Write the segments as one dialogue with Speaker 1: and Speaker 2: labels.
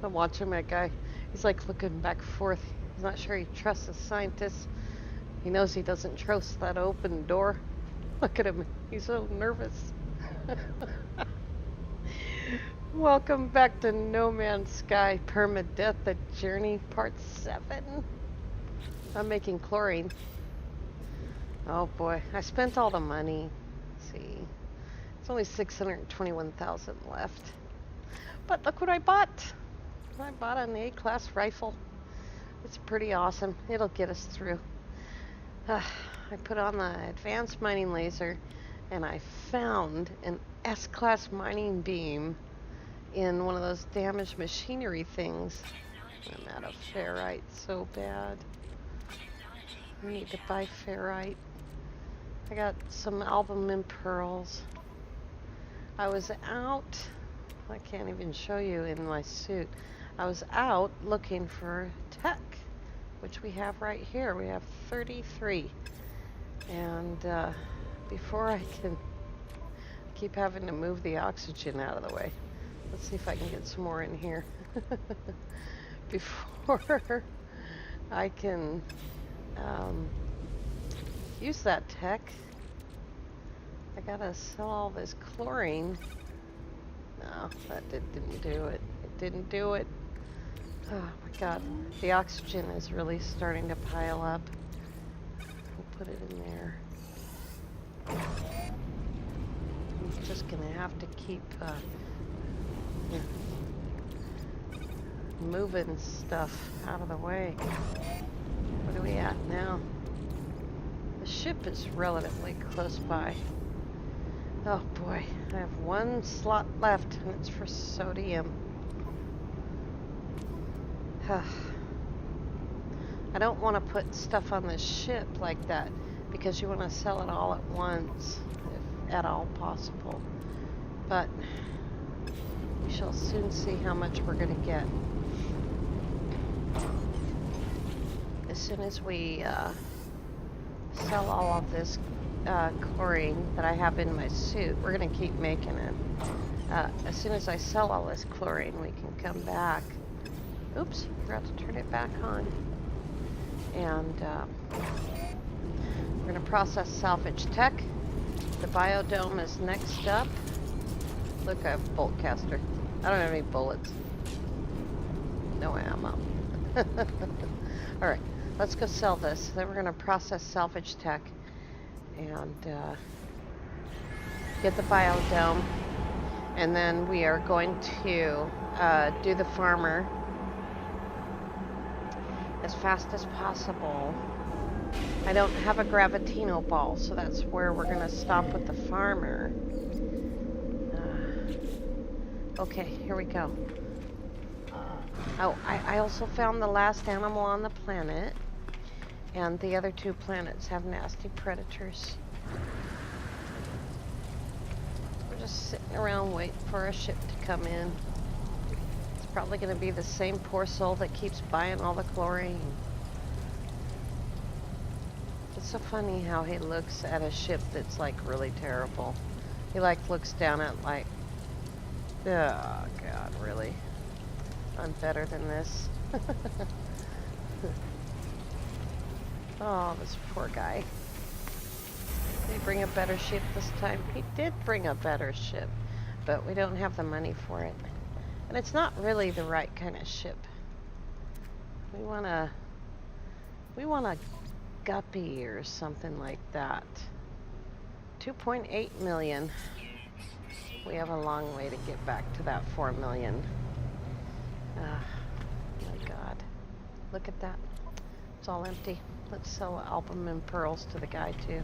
Speaker 1: I'm watching that guy. He's like looking back and forth. He's not sure he trusts the scientists. He knows he doesn't trust that open door. Look at him. He's so nervous. Welcome back to No Man's Sky Permadeath, The Journey, Part 7. I'm making chlorine. Oh boy, I spent all the money. Let's see. It's only 621,000 left. But look what I bought. I bought an A-class rifle. It's pretty awesome. It'll get us through. I put on the advanced mining laser and I found an S-class mining beam in one of those damaged machinery things. I'm out of ferrite so bad. I need to buy ferrite. I got some albumin pearls. I was out, I can't even show you in my suit. I was out looking for tech, which we have right here. We have 33. And before I can keep having to move the oxygen out of the way. Let's see if I can get some more in here. Before I can use that tech, I gotta sell all this chlorine. No, that didn't do it. It didn't do it. Oh my god, the oxygen is really starting to pile up. We'll put it in there. I'm just gonna have to keep moving stuff out of the way. What are we at now? The ship is relatively close by. Oh boy, I have one slot left and it's for sodium. I don't want to put stuff on the ship like that because you want to sell it all at once, if at all possible. But we shall soon see how much we're going to get. As soon as we sell all of this chlorine that I have in my suit, we're going to keep making it. As soon as I sell all this chlorine, we can come back. Oops, forgot to turn it back on. And we're going to process salvage tech. The biodome is next up. Look, I have a bolt caster. I don't have any bullets. No ammo. Alright, let's go sell this. Then we're going to process salvage tech and get the biodome. And then we are going to do the farmer as fast as possible. I don't have a gravitino ball, so that's where we're going to stop with the farmer. Okay, here we go. Oh, I also found the last animal on the planet, and the other two planets have nasty predators. We're just sitting around waiting for a ship to come in. It's probably going to be the same poor soul that keeps buying all the chlorine. It's so funny how he looks at a ship that's like really terrible. He like looks down at like, oh god, really? I'm better than this. Oh, this poor guy. Did he bring a better ship this time? He did bring a better ship, but we don't have the money for it. And it's not really the right kind of ship. We want a guppy or something like that. 2.8 million. We have a long way to get back to that 4 million. My god. Look at that. It's all empty. Let's sell albumin pearls to the guy too.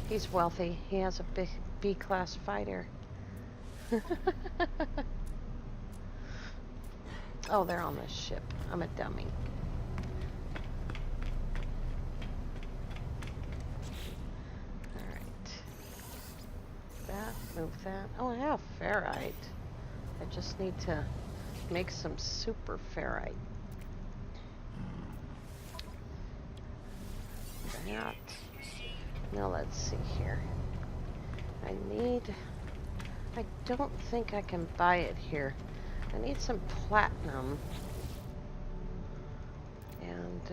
Speaker 1: He's wealthy. He has a big B-class fighter. Oh, they're on the ship. I'm a dummy. Alright. That, move that. Oh, I have ferrite. I just need to make some super ferrite. That. Now let's see here. I don't think I can buy it here. I need some platinum. And,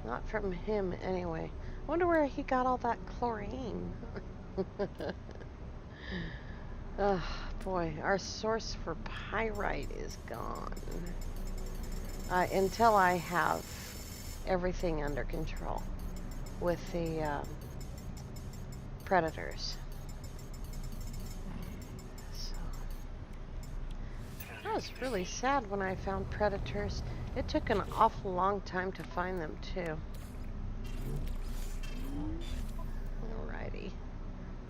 Speaker 1: not from him anyway. I wonder where he got all that chlorine. Oh, boy. Our source for pyrite is gone. Until I have everything under control with the predators. So, I was really sad when I found predators. It took an awful long time to find them too. Alrighty.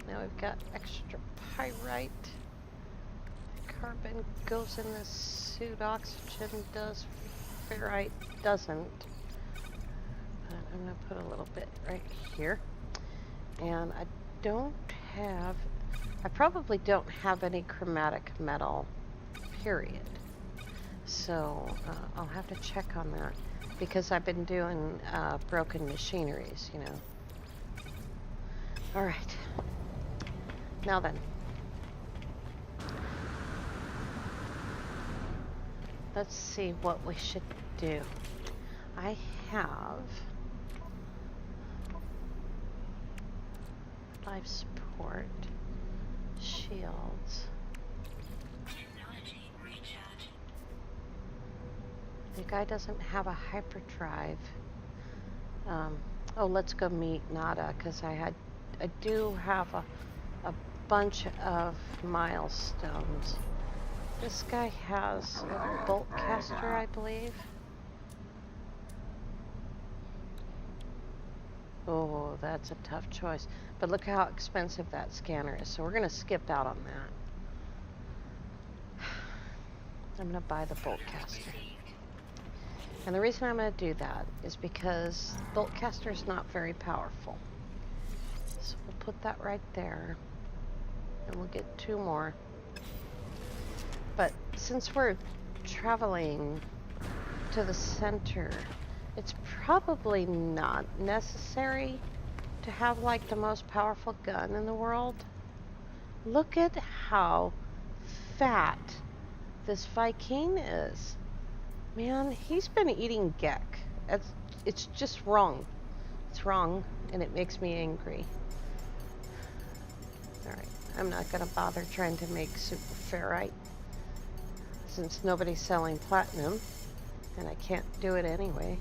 Speaker 1: Now we've got extra pyrite. Carbon goes in this suit. Oxygen does. Ferrite doesn't. But I'm going to put a little bit right here. And I probably don't have any chromatic metal, period. So I'll have to check on that because I've been doing broken machineries, you know. All right. Now then. Let's see what we should do. I have life support, shields. The guy doesn't have a hyperdrive. Oh, let's go meet Nada because I do have a bunch of milestones. This guy has a bolt caster, I believe. Oh, that's a tough choice. But look how expensive that scanner is. So we're going to skip out on that. I'm going to buy the bolt caster. And the reason I'm going to do that is because bolt caster is not very powerful. So we'll put that right there. And we'll get 2 more. But since we're traveling to the center, it's probably not necessary to have like the most powerful gun in the world. Look at how fat this Viking is. Man, he's been eating Gek. It's just wrong. It's wrong, and it makes me angry. Alright, I'm not going to bother trying to make super ferrite since nobody's selling platinum, and I can't do it anyway.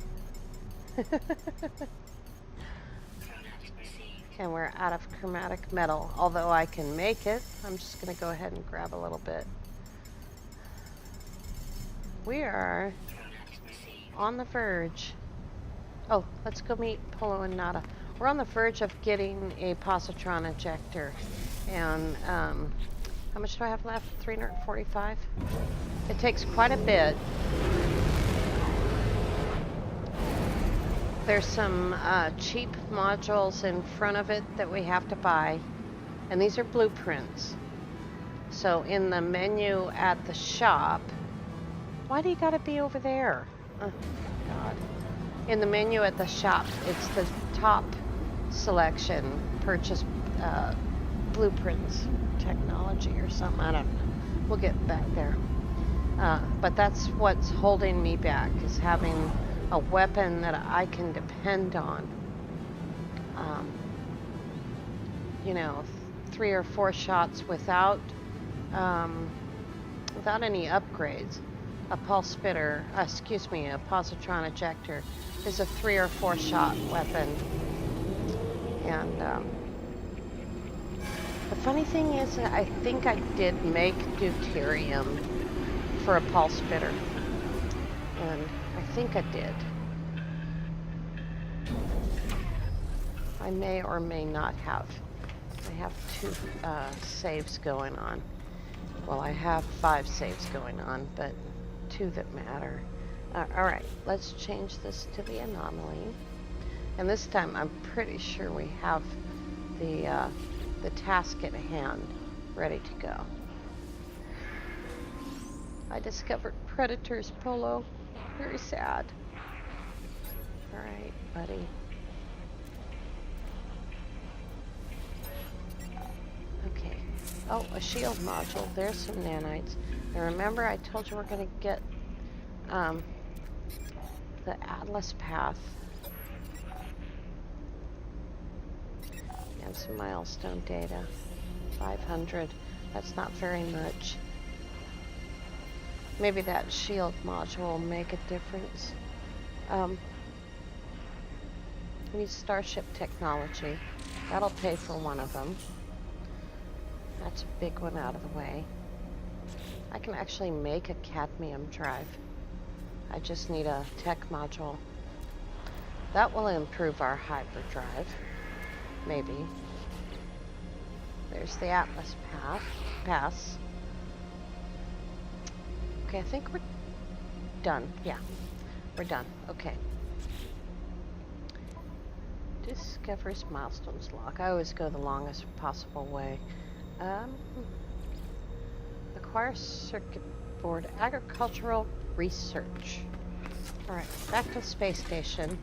Speaker 1: And we're out of chromatic metal. Although I can make it, I'm just going to go ahead and grab a little bit. We are on the verge. Oh, let's go meet Polo and Nada. We're on the verge of getting a Positron Ejector. And how much do I have left? 345? It takes quite a bit. There's some cheap modules in front of it that we have to buy. And these are blueprints. So in the menu at the shop, why do you gotta be over there? Oh, God. In the menu at the shop, it's the top selection, purchase blueprints, technology or something, I don't know. We'll get back there. But that's what's holding me back, is having a weapon that I can depend on. You know, 3 or 4 shots without any upgrades. A pulse spitter, a positron ejector is a 3 or 4 shot weapon. And the funny thing is that I think I did make deuterium for a pulse spitter. And I think I did. I may or may not have. I have 2 saves going on. Well, I have 5 saves going on, but 2 that matter. Alright, let's change this to the anomaly. And this time I'm pretty sure we have the task at hand ready to go. I discovered predators, Polo. Very sad. Alright, buddy. Okay. Oh, a shield module. There's some nanites. And remember I told you we're going to get the Atlas path. And some milestone data. 500. That's not very much. Maybe that shield module will make a difference. We need Starship technology. That'll pay for one of them. That's a big one out of the way. I can actually make a cadmium drive. I just need a tech module. That will improve our hyperdrive. Maybe. There's the Atlas pass. Okay, I think we're done. Yeah, we're done. Okay. Discovers milestones log. I always go the longest possible way. Acquire circuit board. Agricultural research. Alright, back to the space station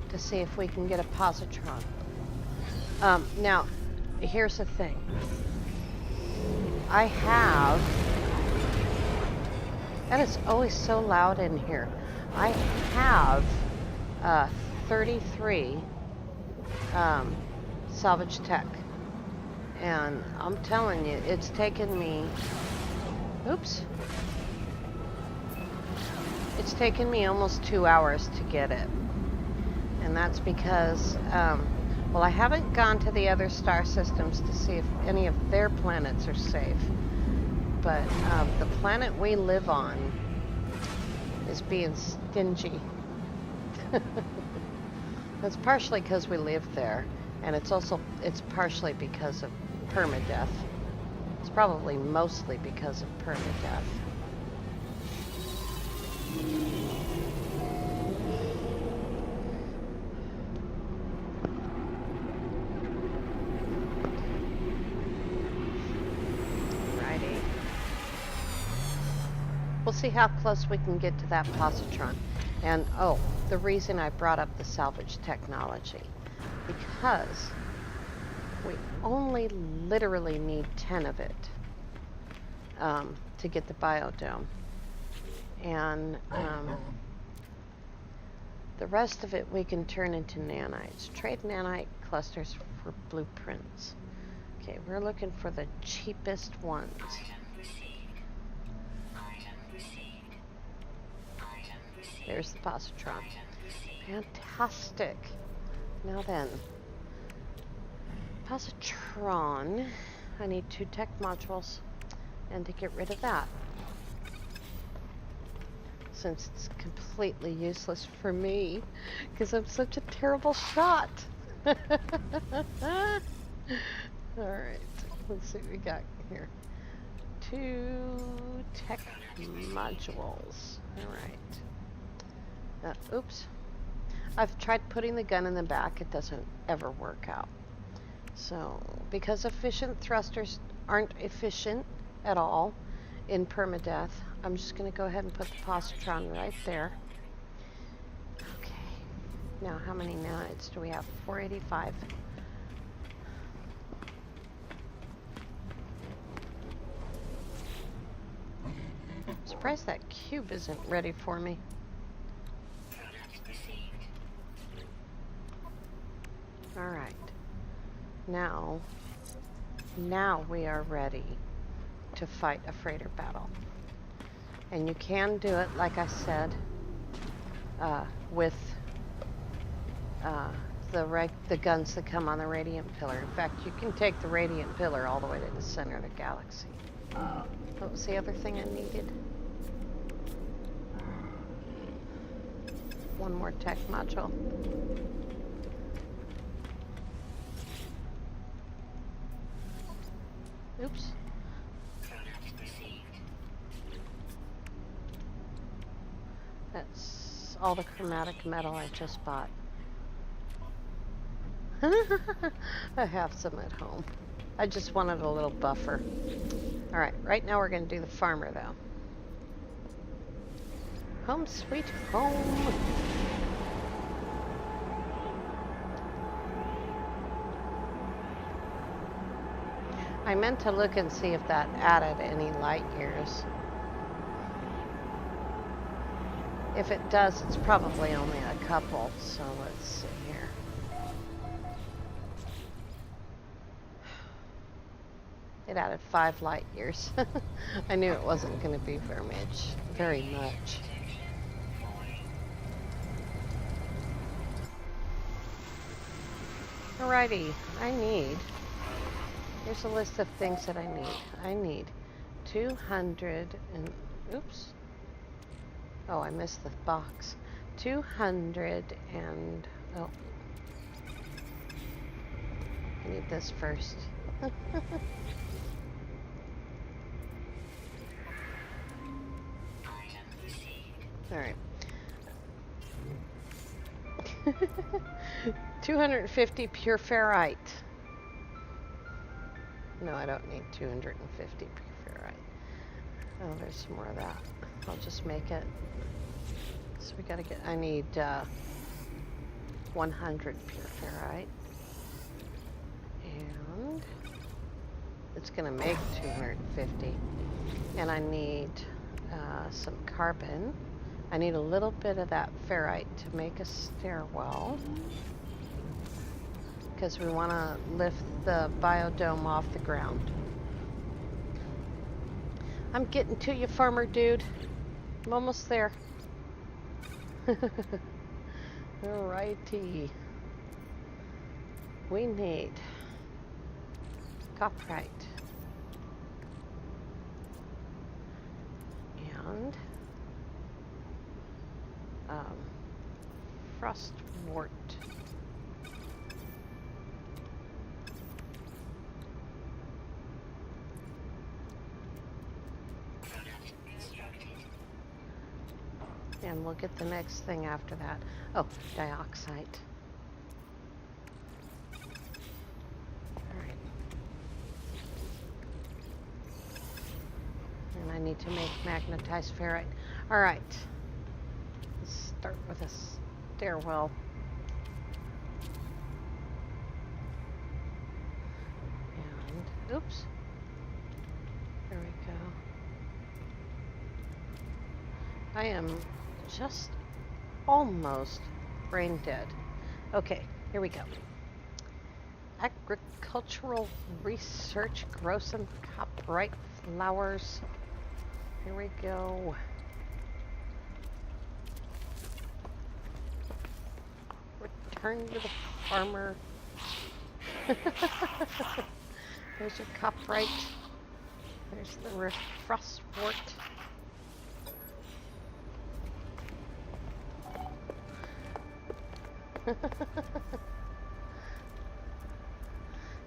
Speaker 1: to see if we can get a positron. Now, here's the thing. I have... And it's always so loud in here. I have 33 salvage tech. And I'm telling you, it's taken me... Oops. It's taken me almost 2 hours to get it. And that's because, well, I haven't gone to the other star systems to see if any of their planets are safe. But the planet we live on is being stingy. That's partially because we live there, and it's partially because of permadeath. It's probably mostly because of permadeath. We'll see how close we can get to that positron. And, oh, the reason I brought up the salvage technology, because we only literally need 10 of it to get the biodome. And the rest of it we can turn into nanites. Trade nanite clusters for blueprints. Okay, we're looking for the cheapest ones. There's the positron. Fantastic. Now then, positron. I need 2 tech modules, and to get rid of that, since it's completely useless for me, because I'm such a terrible shot. All right, let's see what we got here. 2 tech modules. All right. Oops. I've tried putting the gun in the back. It doesn't ever work out. So, because efficient thrusters aren't efficient at all in permadeath, I'm just going to go ahead and put the positron right there. Okay. Now, how many nanites do we have? 485. I'm surprised that cube isn't ready for me. Alright, now we are ready to fight a freighter battle. And you can do it, like I said, with the guns that come on the radiant pillar. In fact, you can take the radiant pillar all the way to the center of the galaxy. What was the other thing I needed? One more tech module. Oops. That's all the chromatic metal I just bought. I have some at home. I just wanted a little buffer. Alright, right now we're going to do the farmer, though. Home sweet home. I meant to look and see if that added any light years. If it does, it's probably only a couple, so let's see here. It added 5 light years. I knew it wasn't going to be very much. Alrighty, here's a list of things that I need. I need 200 and, oops. Oh, I missed the box. 200 and, oh. I need this first. Alright. 250 pure ferrite. No, I don't need 250 pure ferrite. Oh, there's some more of that. I'll just make it. So we gotta I need 100 pure ferrite. And it's gonna make 250. And I need some carbon. I need a little bit of that ferrite to make a stairwell, because we want to lift the biodome off the ground. I'm getting to you, farmer dude. I'm almost there. Alrighty. We need copperite and frostwort. And we'll get the next thing after that. Oh, dioxide. Alright. And I need to make magnetized ferrite. Alright. Let's start with a stairwell. And, oops. There we go. I am just almost brain dead. Okay, here we go. Agricultural research, gross and copyright flowers. Here we go. Return to the farmer. There's your copyright. There's the frostwort.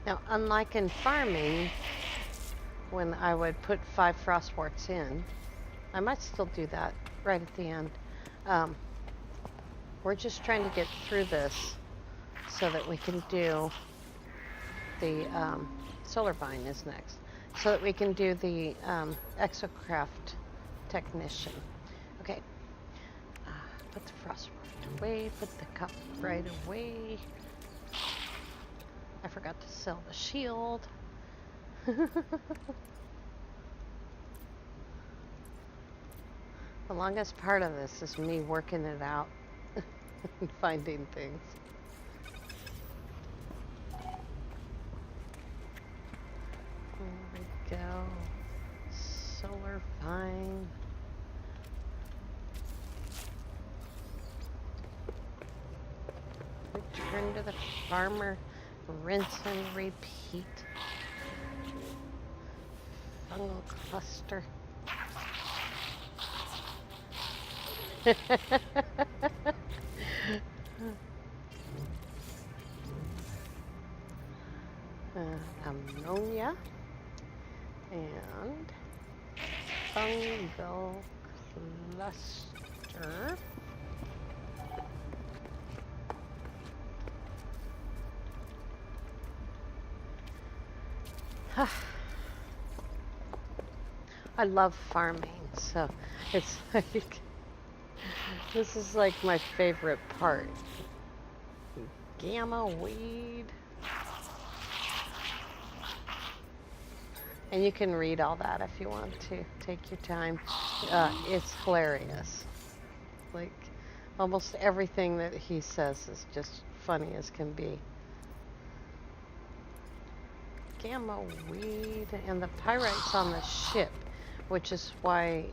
Speaker 1: Now, unlike in farming, when I would put 5 frostworts in, I might still do that right at the end. We're just trying to get through this so that we can do the solar vine is next, so that we can do the exocraft technician. Okay, put the frostwort away, put the cup right away. I forgot to sell the shield. The longest part of this is me working it out and finding things. There we go. Solar vine. Return to the farmer. Rinse and repeat. Fungal cluster. Ammonia and fungal cluster. I love farming, so it's like, this is like my favorite part. Gamma weed. And you can read all that if you want to. Take your time. It's hilarious. Like, almost everything that he says is just funny as can be. Gamma weed and the pyrite's on the ship, which is why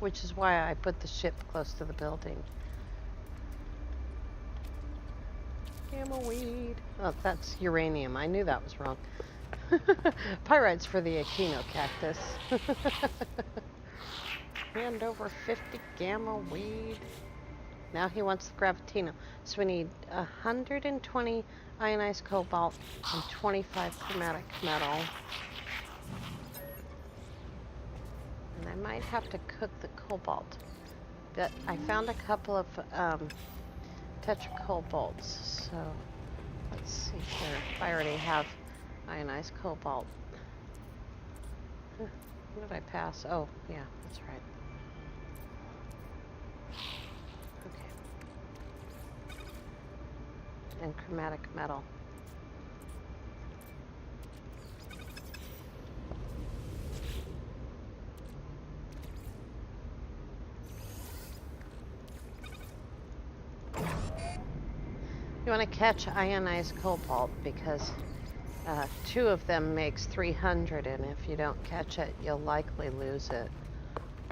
Speaker 1: I put the ship close to the building. Gamma weed. Oh, that's uranium. I knew that was wrong. Pyrite's for the Aquino cactus. Hand over 50 gamma weed. Now he wants the gravitino. So we need 120 ionized cobalt and 25 chromatic metal. And I might have to cook the cobalt. But I found a couple of tetracobalts. So let's see here. I already have ionized cobalt. What did I pass? Oh, yeah, that's right. And chromatic metal. You want to catch ionized cobalt because 2 of them makes 300, and if you don't catch it, you'll likely lose it.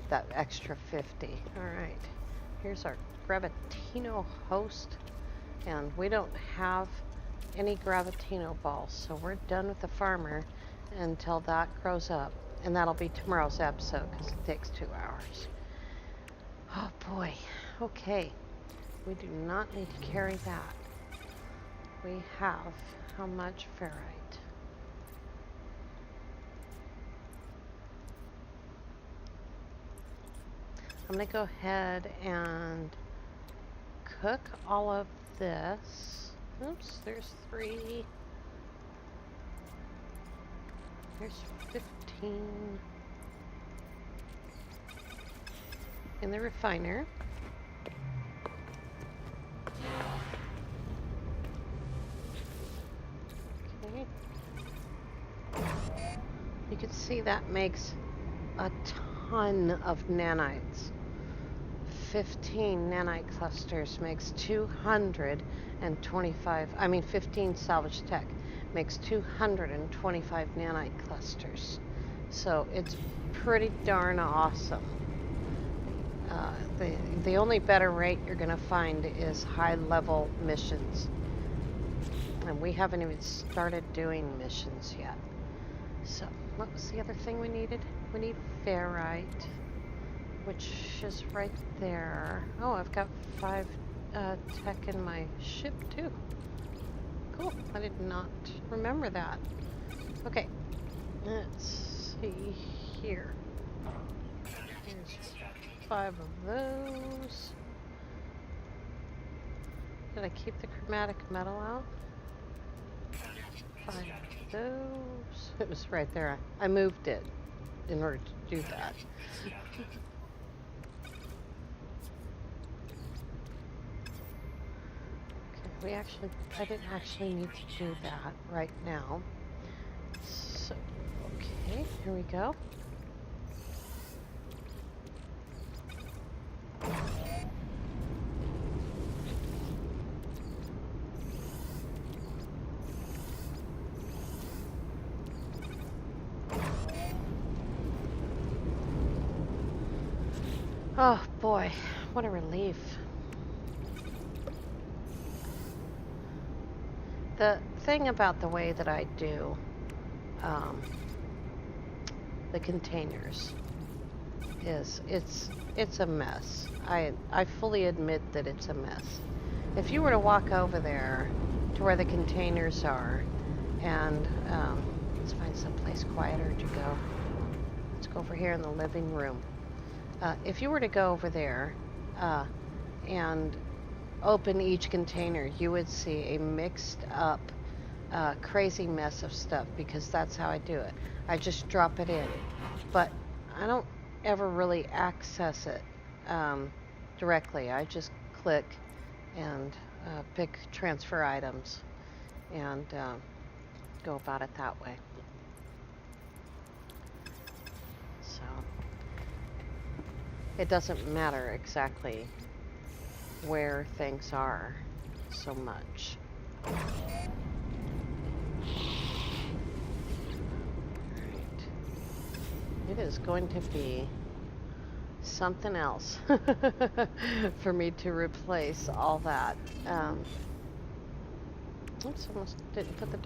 Speaker 1: That extra 50. All right, here's our gravitino host. And we don't have any gravitino balls, so we're done with the farmer until that grows up. And that'll be tomorrow's episode because it takes 2 hours. Oh boy. Okay. We do not need to carry that. We have how much ferrite? I'm going to go ahead and cook all of this. Oops, there's 3. There's 15 in the refiner. Okay. You can see that makes a ton of nanites. 15 nanite clusters makes 225, 15 salvage tech makes 225 nanite clusters. So it's pretty darn awesome. The only better rate you're going to find is high level missions. And we haven't even started doing missions yet. So what was the other thing we needed? We need ferrite, which is right there. Oh, I've got 5 tech in my ship too. Cool. I did not remember that. Okay. Let's see here. Here's 5 of those. Did I keep the chromatic metal out? 5 of those. It was right there. I moved it in order to do that. I didn't actually need to do that right now. So, okay, here we go. Oh boy, what a relief. The thing about the way that I do the containers is it's a mess. I fully admit that it's a mess. If you were to walk over there to where the containers are and let's find someplace quieter to go. Let's go over here in the living room. If you were to go over there and open each container, you would see a mixed up, crazy mess of stuff because that's how I do it. I just drop it in, but I don't ever really access it directly. I just click and pick transfer items and go about it that way. it doesn't matter exactly where things are so much. Alright. It is going to be something else for me to replace all that. Oops, almost didn't put the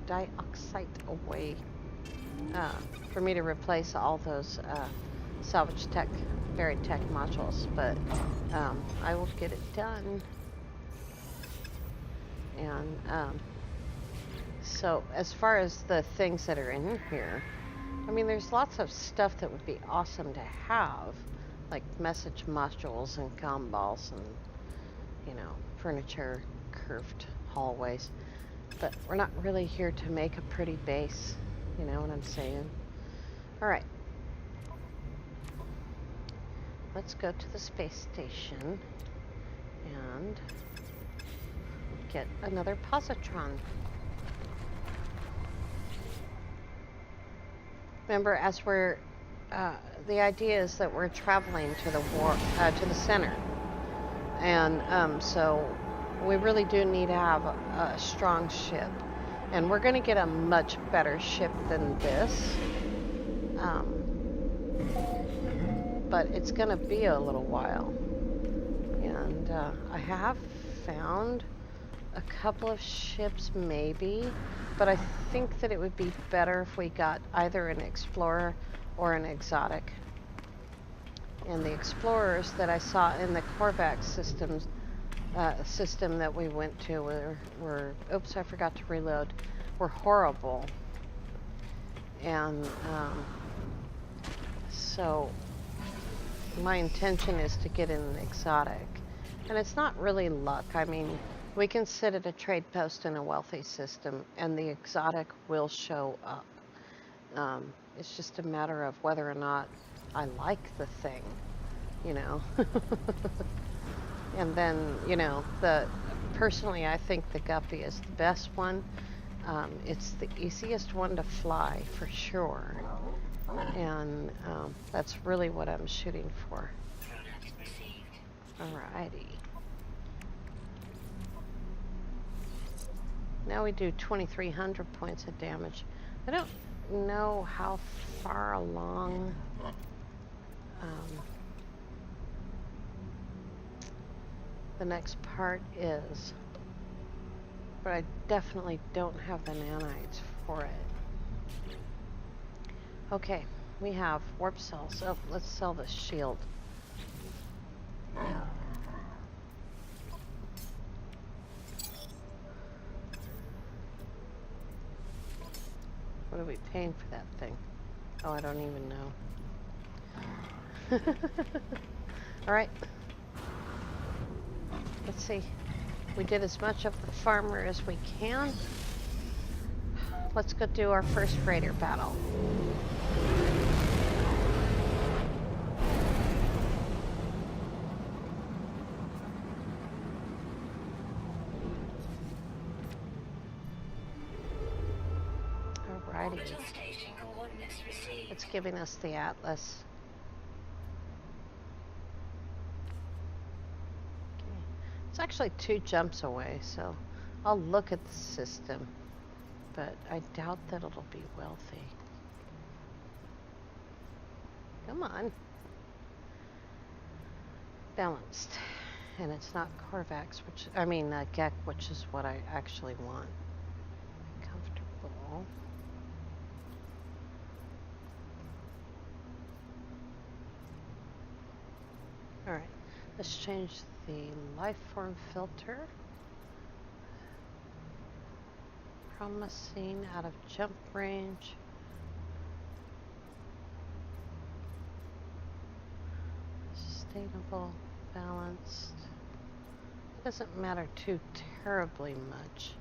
Speaker 1: dioxide away. For me to replace all those salvage tech, buried tech modules, but I will get it done. And so as far as the things that are in here, I mean, there's lots of stuff that would be awesome to have, like message modules and comm balls and, you know, furniture, curved hallways. But we're not really here to make a pretty base. You know what I'm saying? All right. Let's go to the space station and get another positron. Remember, as we're, the idea is that we're traveling to the center. And so we really do need to have a strong ship. And we're going to get a much better ship than this. But it's going to be a little while. And I have found a couple of ships maybe, but I think that it would be better if we got either an explorer or an exotic. And the explorers that I saw in the Korvax system that we went to were oops, I forgot to reload, were horrible. And so my intention is to get an exotic. And it's not really luck. I mean, we can sit at a trade post in a wealthy system and the exotic will show up. It's just a matter of whether or not I like the thing, you know. And then, you know, personally I think the Guppy is the best one. It's the easiest one to fly for sure. And that's really what I'm shooting for. Alrighty. Now we do 2,300 points of damage. I don't know how far along the next part is, but I definitely don't have the nanites for it. Okay, we have warp cells. Oh, let's sell this shield. What are we paying for that thing? Oh, I don't even know. All right. Let's see. We did as much of the farmer as we can. Let's go do our first freighter battle. Alrighty. It's giving us the atlas. It's actually 2 jumps away, so I'll look at the system, but I doubt that it'll be wealthy. Come on. Balanced. And it's not Korvax, Gek, which is what I actually want. Comfortable. Alright, let's change the life form filter. Promising out of jump range. Sustainable, balanced. It doesn't matter too terribly much.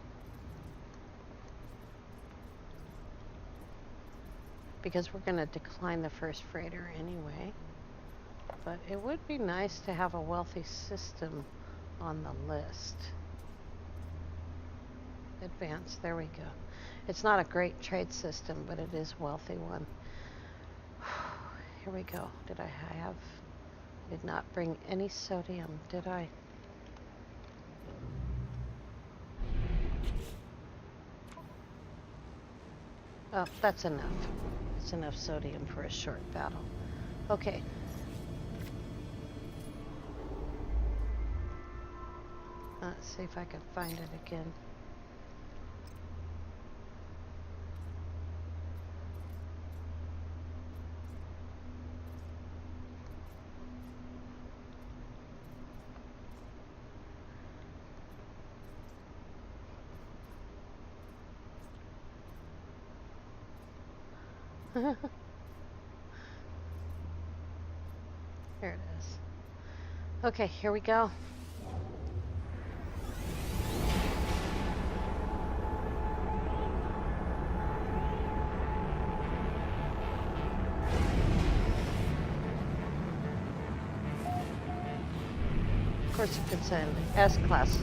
Speaker 1: Because we're going to decline the first freighter anyway. But it would be nice to have a wealthy system on the list. Advanced, there we go. It's not a great trade system, but it is a wealthy one. here we go. Did I did not bring any sodium, did I? Oh, that's enough. It's enough sodium for a short battle. Okay. Let's see if I can find it again. Here it is. Okay, here we go. Of course, if it's an S-class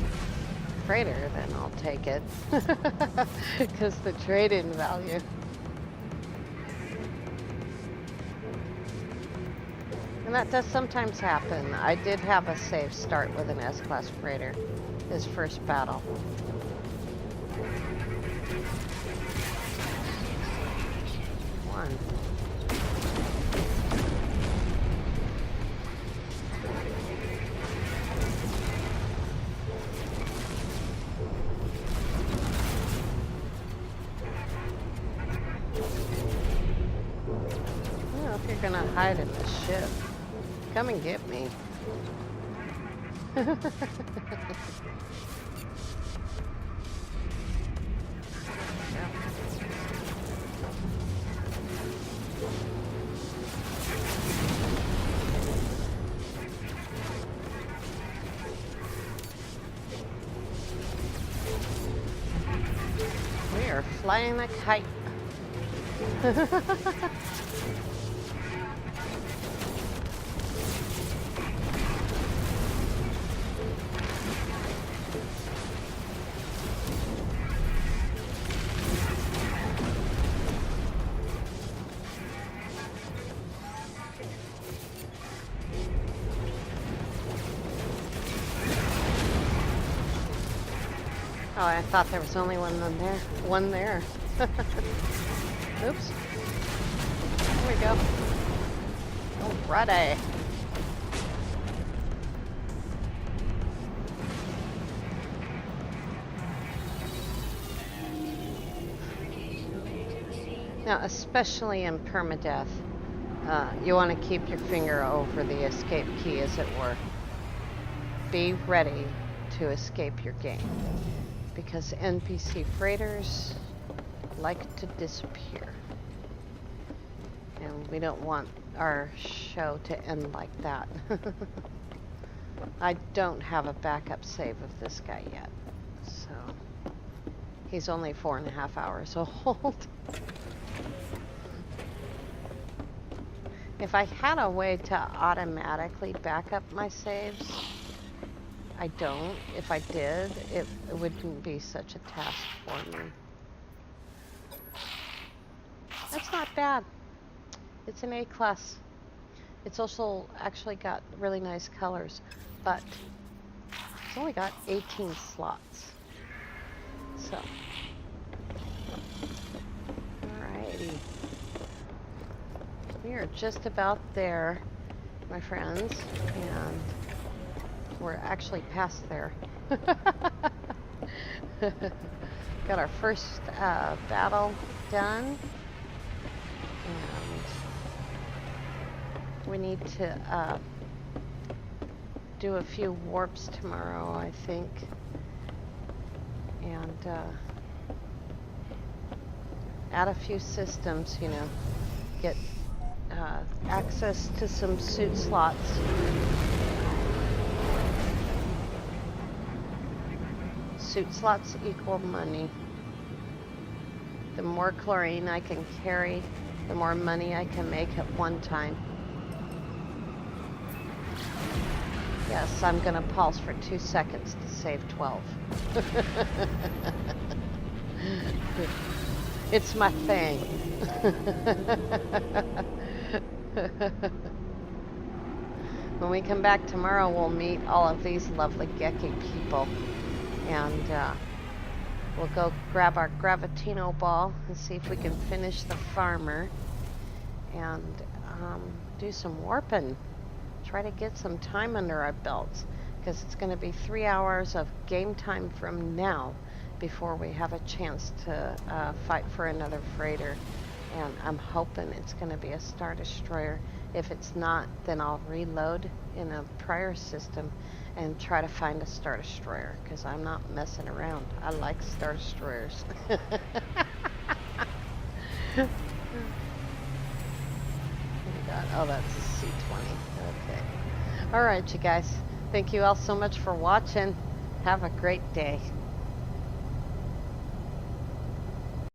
Speaker 1: freighter, then I'll take it. Because the trade-in value. And that does sometimes happen. I did have a save start with an S-class freighter, his first battle. One. I don't know if you're gonna hide in the ship. Come and get me. We are flying a kite. Oh, I thought there was only one there. One there. Oops. There we go. Alrighty. Now, especially in permadeath, you want to keep your finger over the escape key, as it were. Be ready to escape your game, because NPC freighters like to disappear. And we don't want our show to end like that. I don't have a backup save of this guy yet, so he's only 4.5 hours old. If I had a way to automatically back up my saves, I don't. If I did, it wouldn't be such a task for me. That's not bad. It's an A-class. It's also actually got really nice colors, but it's only got 18 slots. So, alrighty. We are just about there, my friends, and we're actually past there. Got our first battle done, and we need to do a few warps tomorrow, I think, and add a few systems, you know, get access to some suit slots. Suit slots equal money. The more chlorine I can carry, the more money I can make at one time. Yes, I'm gonna pulse for 2 seconds to save 12. It's my thing. When we come back tomorrow, we'll meet all of these lovely Geki people. And we'll go grab our Gravitino ball and see if we can finish the farmer. And do some warping. Try to get some time under our belts. Because it's going to be 3 hours of game time from now before we have a chance to fight for another freighter. And I'm hoping it's going to be a Star Destroyer. If it's not, then I'll reload in a prior system and try to find a Star Destroyer, because I'm not messing around. I like Star Destroyers. Oh, that's a C-20. Okay. All right, you guys. Thank you all so much for watching. Have a great day.